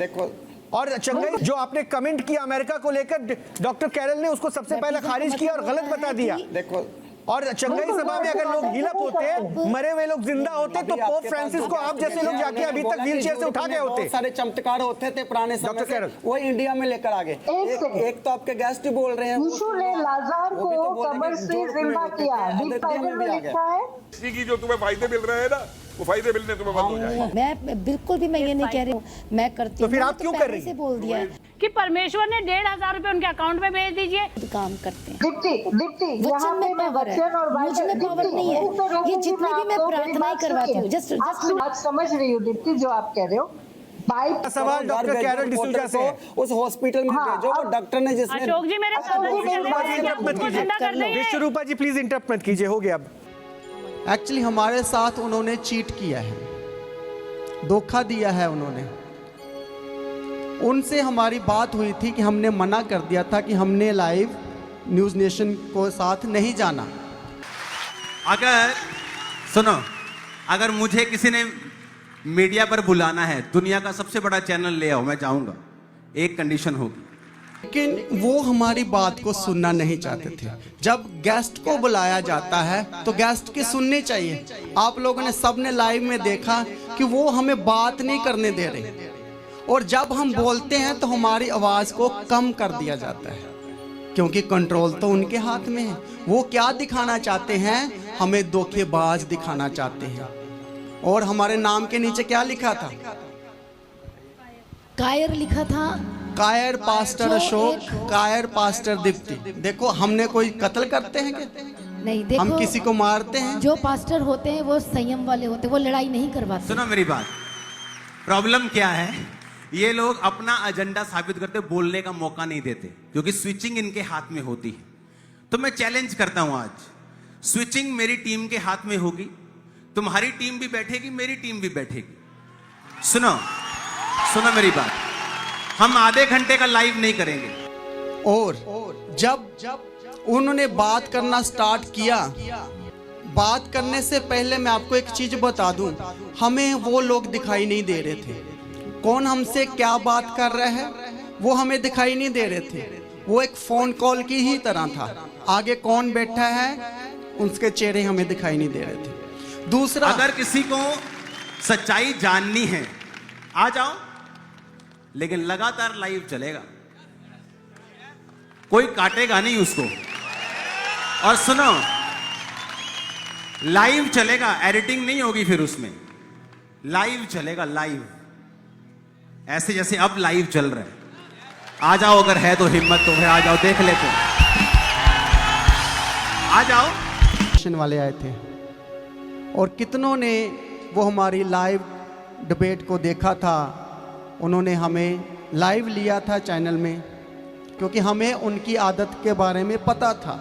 देखो, और चंगई जो आपने कमेंट किया अमेरिका को लेकर, डॉक्टर कैरल ने उसको सबसे पहले खारिज किया और गलत बता दिया। देखो, और चंगई सभा में अगर लोग हिलक होते, मरे हुए लोग जिंदा होते, तो पोप फ्रांसिस को आप जैसे लोग जाके अभी तक व्हीलचेयर से उठा गए होते। बहुत सारे चमत्कार होते थे पुराने समय से, वो इंडिया में लेकर आ गए। एक तो आपके गेस्ट ही बोल रहे हैं, यीशु ने लाज़र को कब्र से जिंदा किया, बाइबल में लिखा है। इसी की जो तुम्हें फायदे मिल रहे हैं ना, वो फायदे मिलने तुम्हें बंद हो जाएंगे। मैं बिल्कुल भी मैं ये नहीं कह रही हूँ, मैं करती हूँ। तो फिर आप क्यों कर रही हैं? बोल दिया कि परमेश्वर ने 1,500 रुपए उनके अकाउंट में भेज दीजिए। काम करते हैं। दीप्ति यहाँ पे मैं वचन और मुझ में पावर नहीं है, ये जितनी भी मैं प्रार्थना ही करवाती हूँ। जस्ट आज समझ रही हूँ दीप्ति जो आप कह रहे हो। सवाल डॉक्टर कैरल डिसूजा से उस हॉस्पिटल में भेजो, वो डॉक्टर ने जिसने। अशोक जी मेरे विश्वरूपा जी प्लीज इंटरप्ट मत कीजिए, हो गया अब। एक्चुअली हमारे साथ उन्होंने चीट किया है, धोखा दिया है उन्होंने। उनसे हमारी बात हुई थी कि हमने मना कर दिया था कि हमने लाइव न्यूज़ नेशन को साथ नहीं जाना। अगर सुनो, अगर मुझे किसी ने मीडिया पर बुलाना है, दुनिया का सबसे बड़ा चैनल ले आओ, मैं जाऊंगा, एक कंडीशन होगी। लेकिन वो हमारी बात को सुनना नहीं चाहते थे। जब गेस्ट को बुलाया जाता है तो गेस्ट की सुननी चाहिए। आप लोगों ने सबने लाइव में देखा कि वो हमें बात नहीं करने दे रहे, और जब हम बोलते हैं तो हमारी आवाज़ को कम कर दिया जाता है, क्योंकि कंट्रोल तो उनके हाथ में है। वो क्या दिखाना चाहते हैं? हमें धोखेबाज दिखाना चाहते हैं। और हमारे नाम के नीचे क्या लिखा था? कायर लिखा था। कायर पास्टर अशोक, कायर पास्टर दीप्ति। देखो, हमने कोई कत्ल करते हैं क्या? नहीं, देखो, हम किसी को मारते हैं? जो पास्टर होते हैं वो संयम वाले होते हैं, वो लड़ाई नहीं करवाते। सुनो मेरी बात, प्रॉब्लम क्या है, ये लोग अपना एजेंडा साबित करते, बोलने का मौका नहीं देते, क्योंकि स्विचिंग इनके हाथ में होती है। तो मैं चैलेंज करता हूं, आज स्विचिंग मेरी टीम के हाथ में होगी, तुम्हारी टीम भी बैठेगी, मेरी टीम भी बैठेगी। सुनो सुनो मेरी बात, हम आधे घंटे का लाइव नहीं करेंगे। और जब उन्होंने बात करना स्टार्ट किया, बात करने से पहले मैं आपको एक चीज बता दूं, हमें वो लोग दिखाई नहीं दे रहे थे। कौन हमसे क्या बात कर रहा है वो हमें दिखाई नहीं दे रहे थे। वो एक फोन कॉल की ही तरह था। आगे कौन बैठा है उसके चेहरे हमें दिखाई नहीं दे रहे थे। दूसरा, अगर किसी को सच्चाई जाननी है आ जाओ, लेकिन लगातार लाइव चलेगा, कोई काटेगा नहीं उसको। और सुनो, लाइव चलेगा, एडिटिंग नहीं होगी, फिर उसमें लाइव चलेगा, लाइव ऐसे जैसे अब लाइव चल रहा है। आ जाओ, अगर है तो हिम्मत तो है, आ जाओ, देख लेते हैं, आ जाओ। वाले आए थे और कितनों ने वो हमारी लाइव डिबेट को देखा था। उन्होंने हमें लाइव लिया था चैनल में, क्योंकि हमें उनकी आदत के बारे में पता था।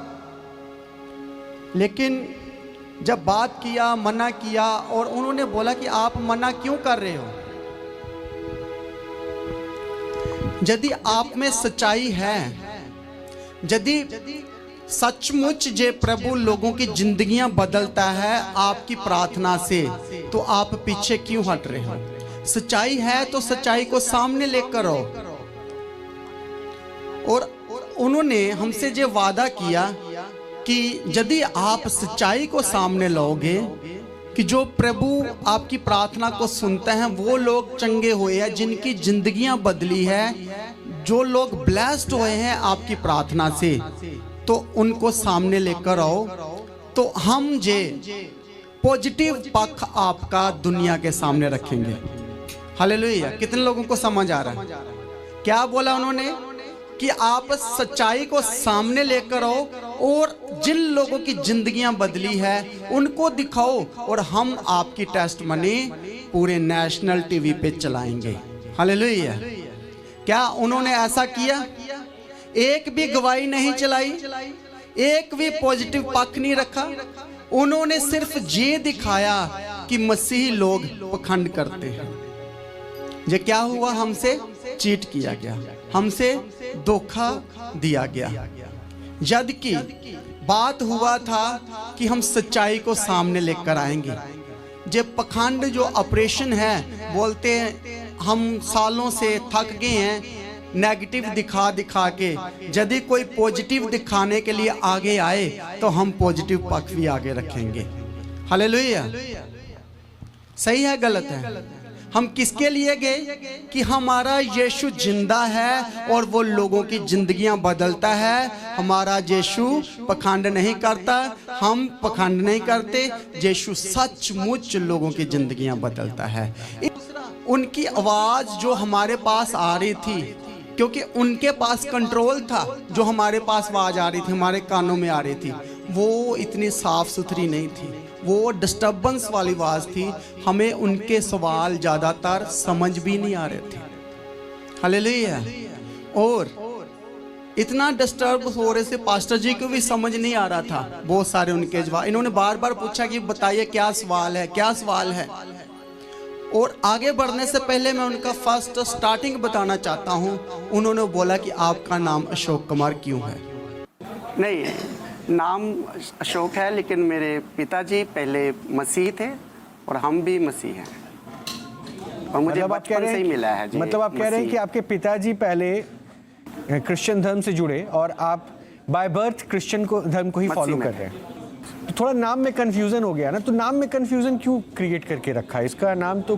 लेकिन जब बात किया, मना किया, और उन्होंने बोला कि आप मना क्यों कर रहे हो? यदि आप में सच्चाई है, यदि सचमुच जे प्रभु लोगों की जिंदगियां बदलता है आपकी प्रार्थना से, तो आप पीछे क्यों हट रहे हो? सच्चाई है तो सच्चाई को सामने लेकर आओ। और उन्होंने हमसे जो वादा किया कि यदि आप सच्चाई को सामने लाओगे, कि जो प्रभु आपकी प्रार्थना को सुनते हैं वो लोग चंगे हुए हैं, जिनकी जिंदगियां बदली है, जो लोग ब्लेस्ड हुए हैं आपकी प्रार्थना से, तो उनको सामने लेकर आओ। तो हम जे पॉजिटिव पक्ष आपका दुनिया के सामने रखेंगे। हालेलुया। कितने लोगों को समझ आ रहा है? क्या बोला उन्होंने? कि आप सच्चाई को सामने लेकर आओ और जिन लोगों की जिंदगियां बदली है उनको दिखाओ, और हम आपकी टेस्टमनी पूरे नेशनल टीवी पे चलाएंगे। हालेलुया। क्या उन्होंने ऐसा किया? एक भी गवाही नहीं चलाई, एक भी पॉजिटिव पक्ष नहीं रखा। उन्होंने सिर्फ ये दिखाया कि मसीही लोग पखंड करते हैं। ये क्या हुआ? हमसे चीट किया गया, हमसे धोखा दिया गया। जबकि बात हुआ था कि हम सच्चाई को सामने लेकर आएंगे। जे पखंड जो ऑपरेशन है, बोलते हैं हम सालों से थक गए हैं नेगेटिव दिखा दिखा के। यदि कोई पॉजिटिव दिखाने के लिए आगे आए तो हम पॉजिटिव पक्ष भी आगे रखेंगे। हालेलुया। सही है गलत है? हम किसके लिए गए? कि हमारा यीशु जिंदा है और वो लोगों की जिंदगियां बदलता है। हमारा यीशु पखंड नहीं करता, हम पखंड नहीं करते। यीशु सचमुच लोगों की जिंदगियां बदलता है। उनकी आवाज जो हमारे पास आ रही थी, क्योंकि उनके पास कंट्रोल था, जो हमारे पास आवाज आ रही थी, हमारे कानों में आ रही थी, वो इतनी साफ सुथरी नहीं थी, वो डिस्टर्बेंस वाली आवाज थी। हमें उनके सवाल ज़्यादातर समझ भी नहीं आ रहे थे। हालेलुया। और इतना डिस्टर्ब हो रहे से पास्टर जी को भी समझ नहीं आ रहा था बहुत सारे उनके जवाब। इन्होंने बार बार पूछा कि बताइए क्या सवाल है, क्या सवाल है। और आगे बढ़ने से पहले मैं उनका फर्स्ट स्टार्टिंग बताना चाहता हूं। उन्होंने बोला कि आपका नाम अशोक कुमार क्यों है? नहीं, नाम अशोक है, लेकिन मेरे पिताजी पहले मसीह थे और हम भी मसीह हैं। और मुझे मतलब आप कह बचपन रहे से हैं ही मिला है जी। मतलब आप कह रहे हैं कि आपके पिताजी पहले क्रिश्चियन धर्म से जुड़े और आप बाय बर्थ क्रिश्चियन को धर्म को ही फॉलो कर रहे हैं। तो थोड़ा नाम में कंफ्यूजन हो गया ना, तो नाम में कंफ्यूजन क्यों क्रिएट करके रखा है? इसका नाम तो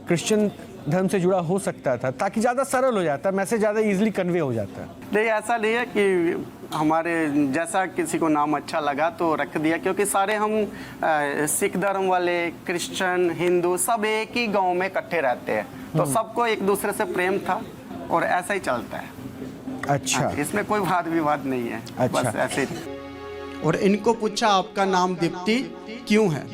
क्रिश्चियन धर्म से जुड़ा हो सकता था, ताकि ज़्यादा सरल हो जाता, मैसेज ज़्यादा इजीली कन्वे हो जाता। नहीं, ऐसा नहीं है कि हमारे जैसा किसी को नाम अच्छा लगा तो रख दिया, क्योंकि सारे हम सिख धर्म वाले, क्रिश्चियन, हिंदू सब एक ही गांव में इकट्ठे रहते हैं, तो सबको एक दूसरे से प्रेम था और ऐसा ही चलता है। अच्छा, इसमें कोई वाद विवाद नहीं है। अच्छा। बस ऐसे ही। और इनको पूछा आपका नाम दीप्ति क्यों है?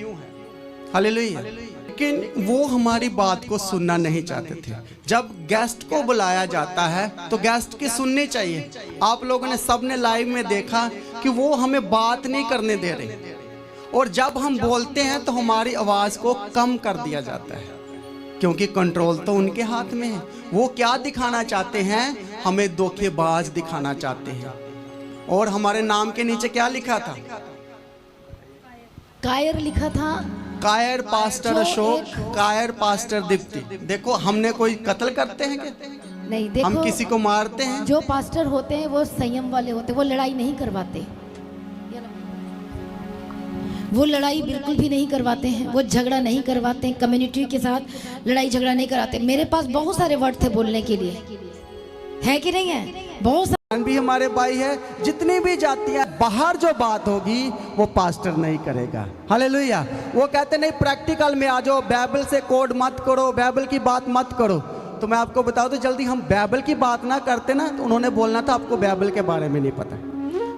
हालेलुया। लेकिन वो हमारी बात को सुनना नहीं चाहते थे। जब गेस्ट को बुलाया जाता है तो गेस्ट की सुननी चाहिए। आप लोगों ने सबने लाइव में देखा कि वो हमें बात नहीं करने दे रहे, और जब हम बोलते हैं तो हमारी आवाज़ को कम कर दिया जाता है, क्योंकि कंट्रोल तो उनके हाथ में है। वो क्या दिखाना चाहते हैं? हमें धोखेबाज दिखाना चाहते हैं। और हमारे नाम के नीचे क्या लिखा था? कायर लिखा था। कायर पास्टर जो अशोक, कायर पास्टर दीप्ति। देखो, हमने कोई कत्ल करते हैं क्या? नहीं, देखो हम किसी को मारते हैं? जो पास्टर होते हैं वो संयम वाले होते हैं, वो लड़ाई नहीं करवाते, वो लड़ाई बिल्कुल भी नहीं करवाते हैं, वो झगड़ा नहीं करवाते हैं, कम्युनिटी के साथ लड़ाई झगड़ा नहीं कराते। मेरे पास बहुत सारे वर्ड थे बोलने के लिए, है कि नहीं है? बहुत भी हमारे भाई है। जितनी भी जातियां, बाहर जो बात होगी वो पास्टर नहीं करेगा। हालेलुया। वो कहते नहीं, प्रैक्टिकल में आ जाओ, बाइबल से कोड मत करो, बाइबल की बात मत करो। तो मैं आपको बताऊं तो जल्दी हम बाइबल की बात ना करते ना, तो उन्होंने बोलना था आपको बाइबल के बारे में नहीं पता।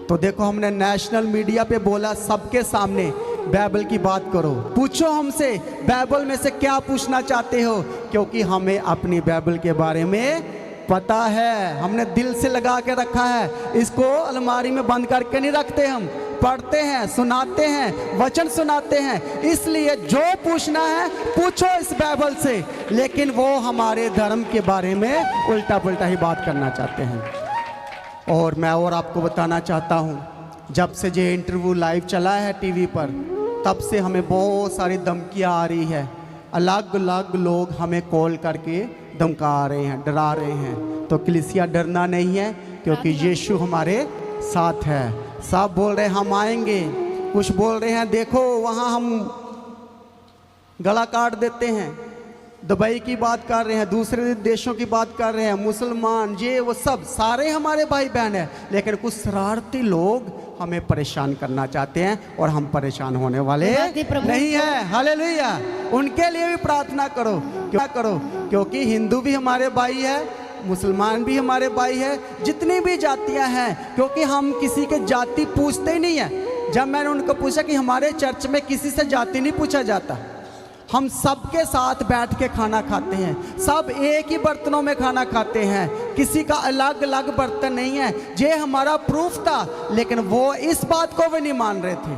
तो देखो, हमने नेशनल मीडिया पे बोला सबके सामने, बाइबल की बात करो, पूछो हमसे बाइबल में से क्या पूछना चाहते हो, क्योंकि हमें अपनी बाइबल के बारे में पता है। हमने दिल से लगा के रखा है, इसको अलमारी में बंद करके नहीं रखते। हम पढ़ते हैं, सुनाते हैं, वचन सुनाते हैं। इसलिए जो पूछना है पूछो इस बाइबल से, लेकिन वो हमारे धर्म के बारे में उल्टा पुल्टा ही बात करना चाहते हैं। और मैं और आपको बताना चाहता हूँ, जब से ये इंटरव्यू लाइव चला है टीवी पर, तब से हमें बहुत सारी धमकियाँ आ रही है। अलग अलग लोग हमें कॉल करके धमका रहे हैं, डरा रहे हैं। तो कलीसिया डरना नहीं है, क्योंकि यीशु हमारे साथ है। सब बोल रहे हैं हम आएंगे, कुछ बोल रहे हैं देखो वहाँ हम गला काट देते हैं। दुबई की बात कर रहे हैं, दूसरे देशों की बात कर रहे हैं, मुसलमान, ये वो सब सारे हमारे भाई बहन हैं। लेकिन कुछ शरारती लोग हमें परेशान करना चाहते हैं, और हम परेशान होने वाले नहीं हैं। हालेलुया। उनके लिए भी प्रार्थना करो, क्या करो, क्योंकि हिंदू भी हमारे भाई है, मुसलमान भी हमारे भाई है, जितनी भी जातियां हैं। क्योंकि हम किसी के जाति पूछते ही नहीं है। जब मैंने उनको पूछा कि हमारे चर्च में किसी से जाति नहीं पूछा जाता, हम सबके साथ बैठ के खाना खाते हैं, सब एक ही बर्तनों में खाना खाते हैं, किसी का अलग अलग बर्तन नहीं है। ये हमारा प्रूफ था, लेकिन वो इस बात को भी नहीं मान रहे थे।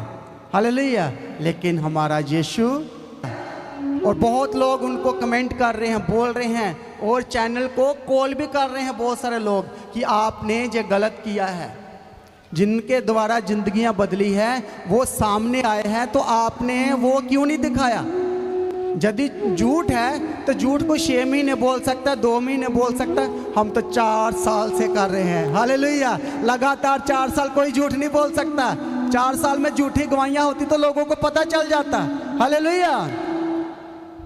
हालेलुया। लेकिन हमारा यीशु, और बहुत लोग उनको कमेंट कर रहे हैं, बोल रहे हैं, और चैनल को कॉल भी कर रहे हैं बहुत सारे लोग कि आपने ये गलत किया है। जिनके द्वारा जिंदगियां बदली है वो सामने आए हैं, तो आपने वो क्यों नहीं दिखाया? यदि झूठ है तो झूठ को 6 महीने बोल सकता है, 2 महीने बोल सकता है। हम तो 4 साल से कर रहे हैं, हालेलुया। लगातार 4 साल कोई झूठ नहीं बोल सकता। 4 साल में झूठी गवाहियां होती तो लोगों को पता चल जाता, हालेलुया।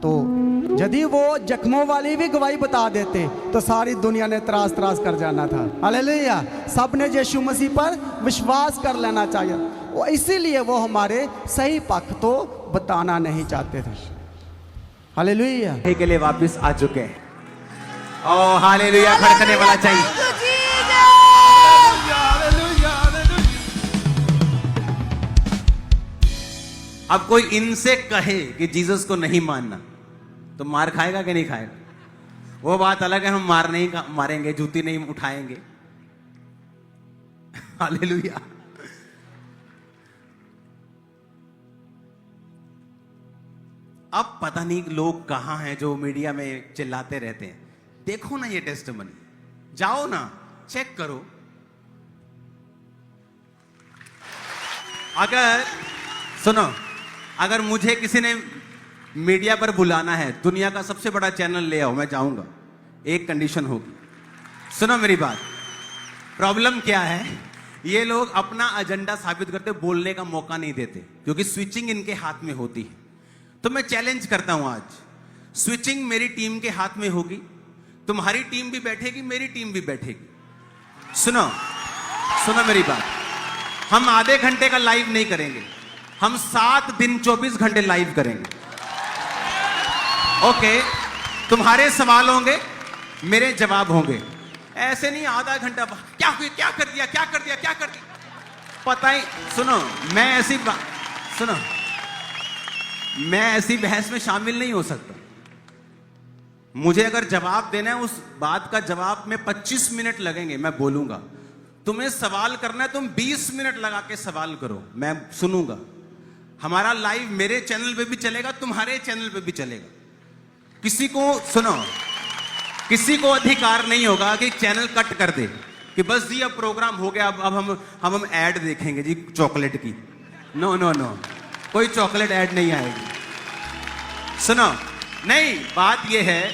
तो यदि वो जख्मों वाली भी गवाही बता देते तो सारी दुनिया ने त्रास त्रास कर जाना था, हालेलुया। सब ने यीशु मसीह पर विश्वास कर लेना चाहिए, वो इसीलिए वो हमारे सही पक्ष तो बताना नहीं चाहते थे, हालेलुया। के लिए वापस आ चुके हैं। ओ हालेलुया, खड़कने वाला चाहिए। अब कोई इनसे कहे कि जीसस को नहीं मानना तो मार खाएगा कि नहीं खाएगा? वो बात अलग है, हम मारेंगे, जूती नहीं उठाएंगे। हालेलुया। अब पता नहीं लोग कहां हैं जो मीडिया में चिल्लाते रहते हैं। देखो ना ये टेस्टिमनी, जाओ ना, चेक करो। अगर सुनो, अगर मुझे किसी ने मीडिया पर बुलाना है, दुनिया का सबसे बड़ा चैनल ले आओ, मैं जाऊंगा। एक कंडीशन होगी, सुनो मेरी बात। प्रॉब्लम क्या है, ये लोग अपना एजेंडा साबित करते, बोलने का मौका नहीं देते, क्योंकि स्विचिंग इनके हाथ में होती है। तो मैं चैलेंज करता हूं आज, स्विचिंग मेरी टीम के हाथ में होगी, तुम्हारी टीम भी बैठेगी, मेरी टीम भी बैठेगी। सुनो सुनो मेरी बात, हम आधे घंटे का लाइव नहीं करेंगे, हम 7 दिन 24 घंटे लाइव करेंगे। ओके, तुम्हारे सवाल होंगे, मेरे जवाब होंगे। ऐसे नहीं आधा घंटा क्या कर दिया, क्या कर दिया, क्या कर दिया, पता ही। सुनो, मैं ऐसी बहस में शामिल नहीं हो सकता। मुझे अगर जवाब देना है, उस बात का जवाब में 25 मिनट लगेंगे, मैं बोलूंगा। तुम्हें सवाल करना है, तुम 20 मिनट लगा के सवाल करो, मैं सुनूंगा। हमारा लाइव मेरे चैनल पे भी चलेगा, तुम्हारे चैनल पे भी चलेगा। किसी को सुनो, किसी को अधिकार नहीं होगा कि चैनल कट कर दे कि बस जी अब प्रोग्राम हो गया, अब हम ऐड देखेंगे जी चॉकलेट की। नो नो नो, कोई चॉकलेट ऐड नहीं आएगी। सुनो, नहीं, बात यह है,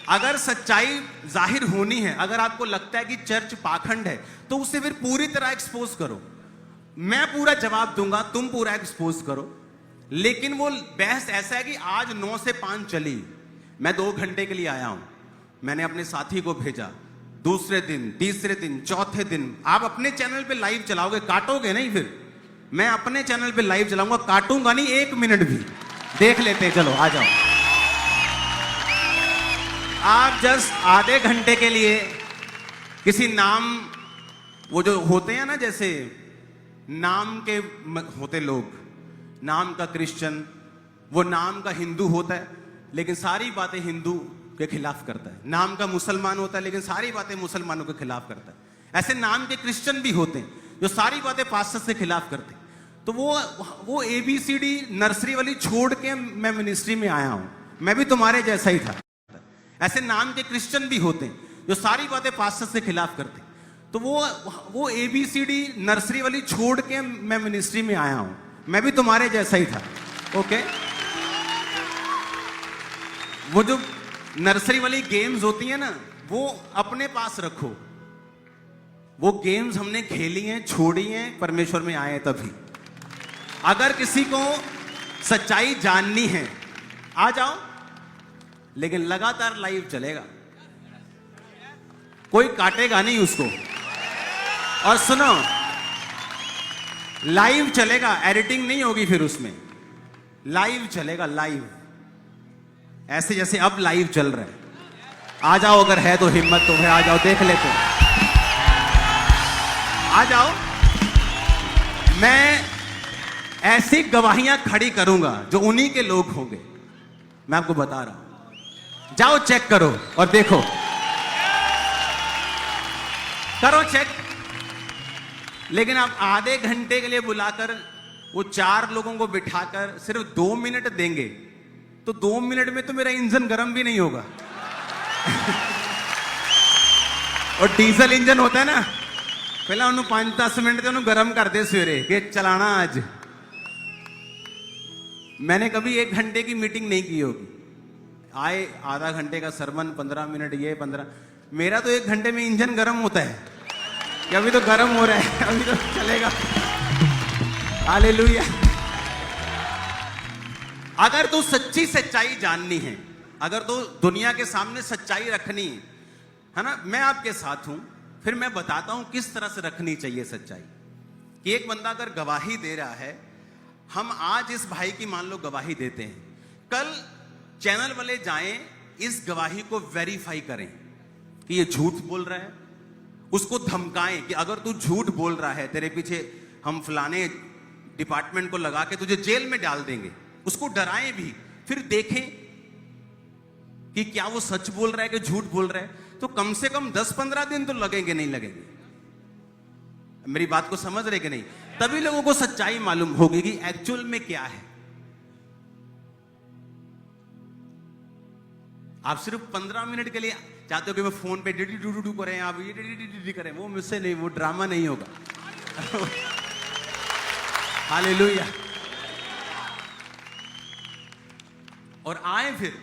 अगर सच्चाई जाहिर होनी है, अगर आपको लगता है कि चर्च पाखंड है, तो उसे फिर पूरी तरह एक्सपोज करो। मैं पूरा जवाब दूंगा, तुम पूरा एक्सपोज करो। लेकिन वो बहस ऐसा है कि आज 9 से 5 चली, मैं 2 घंटे के लिए आया हूं, मैंने अपने साथी को भेजा, दूसरे दिन, तीसरे दिन, चौथे दिन आप अपने चैनल पे लाइव चलाओगे, काटोगे नहीं। फिर मैं अपने चैनल पे लाइव चलाऊंगा, काटूंगा नहीं 1 मिनट भी। देख लेते हैं, चलो आ जाओ। आप जस्ट आधे घंटे के लिए किसी नाम, वो जो होते हैं ना, जैसे नाम के होते लोग, नाम का क्रिश्चियन, वो नाम का हिंदू होता है लेकिन सारी बातें हिंदू के खिलाफ करता है। नाम का मुसलमान होता है लेकिन सारी बातें मुसलमानों के खिलाफ करता है। ऐसे नाम के क्रिश्चियन भी होते हैं जो सारी बातें पास्टर से खिलाफ करते हैं। तो वो ABCD नर्सरी वाली छोड़ के मैं मिनिस्ट्री में आया हूं, मैं भी तुम्हारे जैसा ही था। ऐसे नाम के क्रिश्चियन भी होते हैं जो सारी बातें पास्टर से खिलाफ करते हैं। तो वो ABCD नर्सरी वाली छोड़ के मैं मिनिस्ट्री में आया हूं, मैं भी तुम्हारे जैसा ही था। ओके, वो जो नर्सरी वाली गेम्स होती है ना, वो अपने पास रखो। वो गेम्स हमने खेली हैं, छोड़ी हैं, परमेश्वर में आए तभी। अगर किसी को सच्चाई जाननी है, आ जाओ, लेकिन लगातार लाइव चलेगा, कोई काटेगा नहीं उसको। और सुनो, लाइव चलेगा, एडिटिंग नहीं होगी फिर उसमें, लाइव चलेगा, लाइव, ऐसे जैसे अब लाइव चल रहा है। आ जाओ, अगर है तो हिम्मत तो है, आ जाओ, देख लेते हैं, आ जाओ। मैं ऐसी गवाहियां खड़ी करूंगा जो उन्हीं के लोग होंगे, मैं आपको बता रहा हूं। जाओ, चेक करो और देखो, करो चेक। लेकिन आप आधे घंटे के लिए बुलाकर वो 4 लोगों को बिठाकर सिर्फ 2 मिनट देंगे, तो 2 मिनट में तो मेरा इंजन गर्म भी नहीं होगा। और डीजल इंजन होता है ना, पहले उन्होंने 5-10 मिनट गर्म कर दे सवेरे कि चलाना आज। मैंने कभी 1 घंटे की मीटिंग नहीं की होगी। आए आधा घंटे का सरमन, 15 मिनट ये 15, मेरा तो 1 घंटे में इंजन गर्म होता है कि अभी तो गर्म हो रहा है, अभी तो चलेगा। हालेलुया। अगर तो सच्ची सच्चाई जाननी है, अगर तो दुनिया के सामने सच्चाई रखनी है ना, मैं आपके साथ हूं। फिर मैं बताता हूं किस तरह से रखनी चाहिए सच्चाई। कि एक बंदा अगर गवाही दे रहा है, हम आज इस भाई की मान लो गवाही देते हैं, कल चैनल वाले जाएं इस गवाही को वेरीफाई करें कि ये झूठ बोल रहा है, उसको धमकाएं कि अगर तू झूठ बोल रहा है तेरे पीछे हम फलाने डिपार्टमेंट को लगा के तुझे जेल में डाल देंगे। उसको डराएं भी, फिर देखें कि क्या वो सच बोल रहा है कि झूठ बोल रहा है। तो कम से कम 10-15 दिन तो लगेंगे, नहीं लगेंगे? मेरी बात को समझ रहे कि नहीं? तभी लोगों को सच्चाई मालूम होगी कि एक्चुअल में क्या है। आप सिर्फ 15 मिनट के लिए चाहते हो कि मैं फोन पे डिडी डू डू करें, आप ये डिडी करें, वो मुझसे नहीं, वो ड्रामा नहीं होगा। हालेलुया। और आए फिर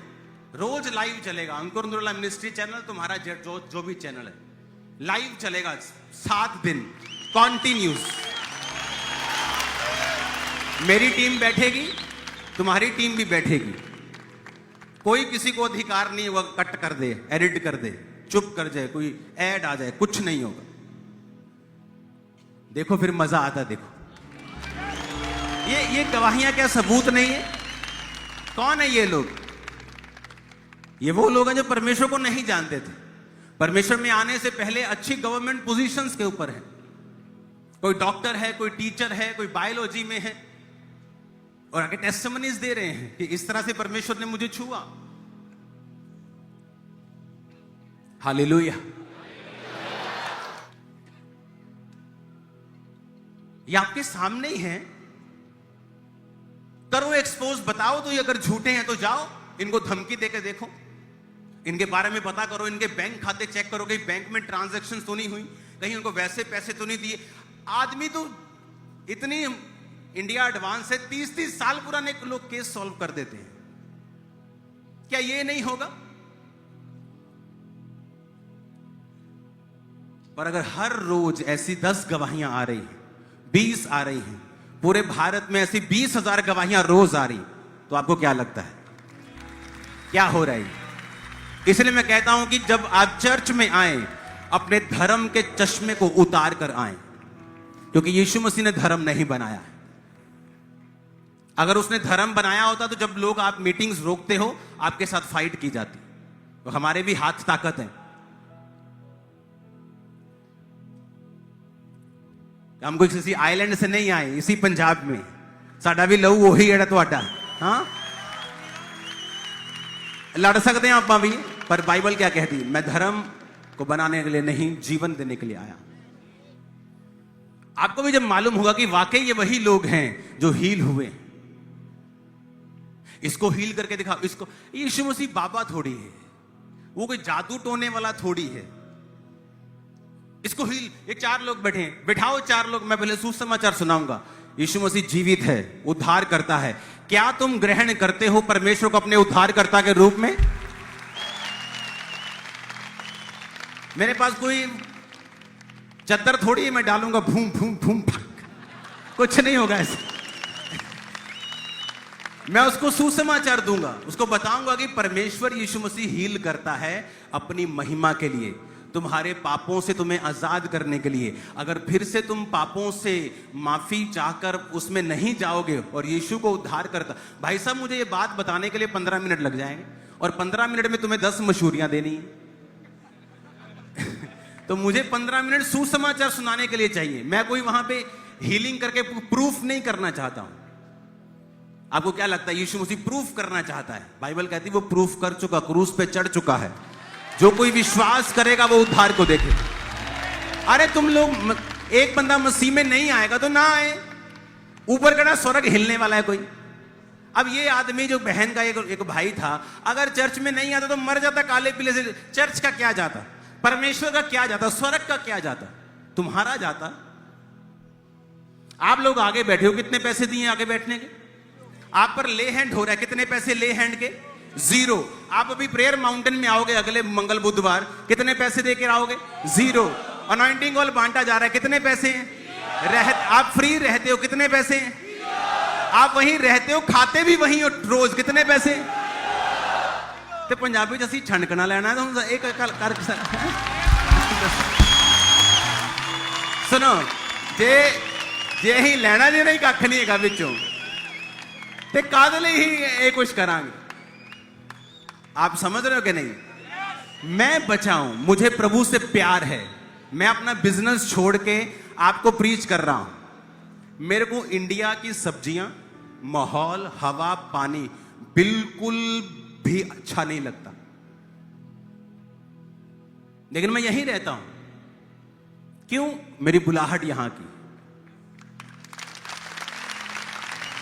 रोज लाइव चलेगा अंकुर नूरुल्लाह मिनिस्ट्री चैनल, तुम्हारा जो भी चैनल है, लाइव चलेगा 7 दिन कॉन्टिन्यूस। मेरी टीम बैठेगी, तुम्हारी टीम भी बैठेगी। कोई किसी को अधिकार नहीं होगा कट कर दे, एडिट कर दे, चुप कर जाए, कोई ऐड आ जाए, कुछ नहीं होगा। देखो फिर मजा आता। देखो ये गवाहियां क्या सबूत नहीं है? कौन है ये लोग? ये वो लोग हैं जो परमेश्वर को नहीं जानते थे, परमेश्वर में आने से पहले अच्छी गवर्नमेंट पोजीशंस के ऊपर है। कोई डॉक्टर है, कोई टीचर है, कोई बायोलॉजी में है, और आगे टेस्टिमनीज दे रहे हैं कि इस तरह से परमेश्वर ने मुझे छुआ। हालेलुया। ये आपके सामने ही है। करो एक्सपोज, बताओ तो ये अगर झूठे हैं तो जाओ इनको धमकी देकर देखो, इनके बारे में पता करो, इनके बैंक खाते चेक करो, कहीं बैंक में ट्रांजैक्शन तो नहीं हुई, कहीं उनको वैसे पैसे तो नहीं दिए। आदमी तो इतनी इंडिया एडवांस है, 30-30 साल पुराने लोग केस सॉल्व कर देते हैं। क्या ये नहीं होगा? पर अगर हर रोज ऐसी 10 गवाहियां आ रही हैं, 20 आ रही हैं, पूरे भारत में ऐसी 20,000 गवाहियां रोज आ रही, तो आपको क्या लगता है क्या हो रहा है? इसलिए मैं कहता हूं कि जब आप चर्च में आए, अपने धर्म के चश्मे को उतार कर आए, क्योंकि यीशु मसीह ने धर्म नहीं बनाया। अगर उसने धर्म बनाया होता तो जब लोग आप मीटिंग्स रोकते हो, आपके साथ फाइट की जाती। तो हमारे भी हाथ ताकत है, हम कोई किसी आइलैंड से नहीं आए, इसी पंजाब में साडा भी लहू वही है तुहाडा। हाँ, लड़ सकते हैं आप भी, पर बाइबल क्या कहती? मैं धर्म को बनाने के लिए नहीं, जीवन देने के लिए आया। आपको भी जब मालूम होगा कि वाकई ये वही लोग हैं जो हील हुए, इसको हील करके दिखाओ, इसको। यीशु मसीह बाबा थोड़ी है, वो कोई जादू टोने वाला थोड़ी है। इसको हील, ये 4 लोग बैठे हैं, बिठाओ 4 लोग, मैं पहले सुसमाचार सुनाऊंगा। यीशु मसीह जीवित है, उद्धार करता है। क्या तुम ग्रहण करते हो परमेश्वर को अपने उद्धारकर्ता के रूप में? मेरे पास कोई चद्दर थोड़ी है मैं डालूंगा भूम भूम भूम, कुछ नहीं होगा ऐसे। मैं उसको सुसमाचार दूंगा, उसको बताऊंगा कि परमेश्वर यीशु मसीह हील करता है अपनी महिमा के लिए, तुम्हारे पापों से तुम्हें आजाद करने के लिए। अगर फिर से तुम पापों से माफी चाहकर उसमें नहीं जाओगे और यीशु को उद्धार करता, भाई साहब मुझे ये बात बताने के लिए 15 मिनट लग जाएंगे, और 15 मिनट में तुम्हें 10 मशहूरियां देनी है। तो मुझे 15 मिनट सुसमाचार सुनाने के लिए चाहिए। मैं कोई वहां पे हीलिंग करके प्रूफ नहीं करना चाहता हूं। आपको क्या लगता है यीशु मसीह प्रूफ करना चाहता है? बाइबल कहती है वो प्रूफ कर चुका, क्रूस पे चढ़ चुका है। जो कोई विश्वास करेगा वो उद्धार को देखे। अरे तुम लोग, एक बंदा मसीह में नहीं आएगा तो ना आए, ऊपर का ना स्वर्ग हिलने वाला है कोई। अब ये आदमी जो बहन का एक भाई था, अगर चर्च में नहीं आता तो मर जाता काले पीले से। चर्च का क्या जाता, परमेश्वर का क्या जाता, स्वर्ग का क्या जाता, तुम्हारा जाता। आप लोग आगे बैठे हो, कितने पैसे दिए आगे बैठने के? आप पर ले हैंड हो रहा है, कितने पैसे ले हैंड के? 0। आप अभी प्रेयर माउंटेन में आओगे अगले मंगल बुधवार, कितने पैसे देके आओगे? 0। अनॉइंटिंग ऑयल बांटा जा रहा है, कितने पैसे हैं? आप फ्री रहते हो, कितने पैसे हैं? आप वहीं रहते हो, खाते भी वहीं हो रोज, कितने पैसे? तो पंजाबी जैसी छणकना लेना है तो एक कर सुनो, जे ही लेना जे नहीं कख नहीं है विचों ते कादे लई ही ये कुछ करांगे। आप समझ रहे हो कि नहीं? मैं बचा हूं, मुझे प्रभु से प्यार है, मैं अपना बिजनेस छोड़ के आपको प्रीच कर रहा हूं। मेरे को इंडिया की सब्जियां, माहौल, हवा, पानी बिल्कुल भी अच्छा नहीं लगता, लेकिन मैं यहीं रहता हूं। क्यों? मेरी बुलाहट यहां की।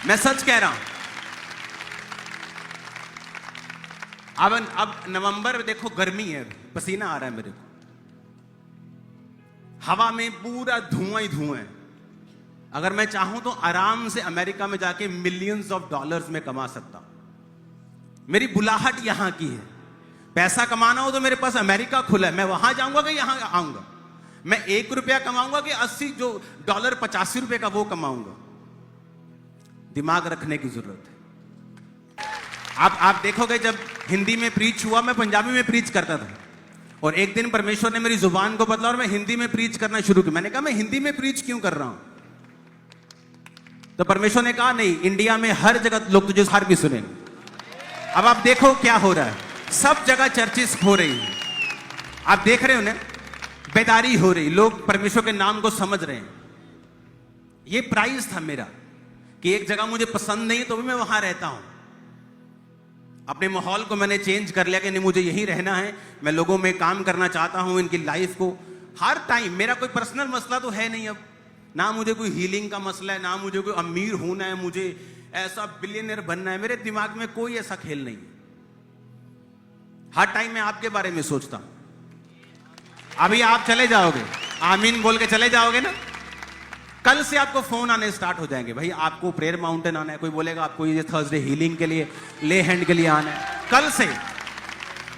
मैं सच कह रहा हूं। अब नवंबर देखो, गर्मी है, पसीना आ रहा है मेरे को, हवा में पूरा धुआं ही धुआं है। अगर मैं चाहूं तो आराम से अमेरिका में जाके मिलियंस ऑफ डॉलर्स में कमा सकता हूं। मेरी बुलाहट यहां की है। पैसा कमाना हो तो मेरे पास अमेरिका खुला है, मैं वहां जाऊंगा कि यहां आऊंगा? मैं 1 रुपया कमाऊंगा कि 80 जो डॉलर 85 रुपए का वो कमाऊंगा? दिमाग रखने की जरूरत है। आप देखोगे, जब हिंदी में प्रीच हुआ, मैं पंजाबी में प्रीच करता था, और एक दिन परमेश्वर ने मेरी जुबान को बदला और मैं हिंदी में प्रीच करना शुरू किया। मैंने कहा मैं हिंदी में प्रीच क्यों कर रहा हूं? तो परमेश्वर ने कहा नहीं, इंडिया में हर जगह लोग तुझे हर भी सुनेंगे। अब आप देखो क्या हो रहा है, सब जगह चर्चिस हो रही है। आप देख रहे हो ना, बेदारी हो रही, लोग परमेश्वर के नाम को समझ रहे हैं। ये प्राइस था मेरा कि एक जगह मुझे पसंद नहीं तो भी मैं वहां रहता हूं। अपने माहौल को मैंने चेंज कर लिया कि नहीं, मुझे यहीं रहना है, मैं लोगों में काम करना चाहता हूं, इनकी लाइफ को हर टाइम। मेरा कोई पर्सनल मसला तो है नहीं अब, ना मुझे कोई हीलिंग का मसला है, ना मुझे कोई अमीर होना है, मुझे ऐसा बिलियनर बनना है। मेरे दिमाग में कोई ऐसा खेल नहीं है। हर टाइम मैं आपके बारे में सोचता हूं। अभी आप चले जाओगे, आमीन बोल के चले जाओगे ना, कल से आपको फोन आने स्टार्ट हो जाएंगे, भाई आपको प्रेयर माउंटेन आना है, कोई बोलेगा आपको ये थर्सडे हीलिंग के लिए, ले हैंड के लिए आना है। कल से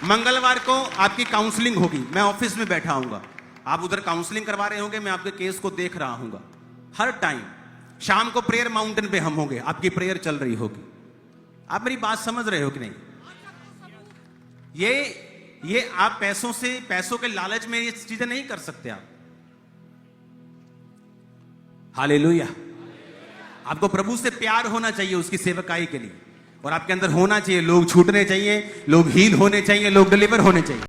मंगलवार को आपकी काउंसलिंग होगी, मैं ऑफिस में बैठा हूंगा, आप उधर काउंसलिंग करवा रहे होंगे, मैं आपके केस को देख रहा हूंगा। हर टाइम शाम को प्रेयर माउंटेन पे हम होंगे, आपकी प्रेयर चल रही होगी। आप मेरी बात समझ रहे हो कि नहीं? ये आप पैसों के लालच में ये चीजें नहीं कर सकते आप। हालेलुया। आपको प्रभु से प्यार होना चाहिए उसकी सेवकाई के लिए, और आपके अंदर होना चाहिए, लोग छूटने चाहिए, लोग हील होने चाहिए, लोग डिलीवर होने चाहिए।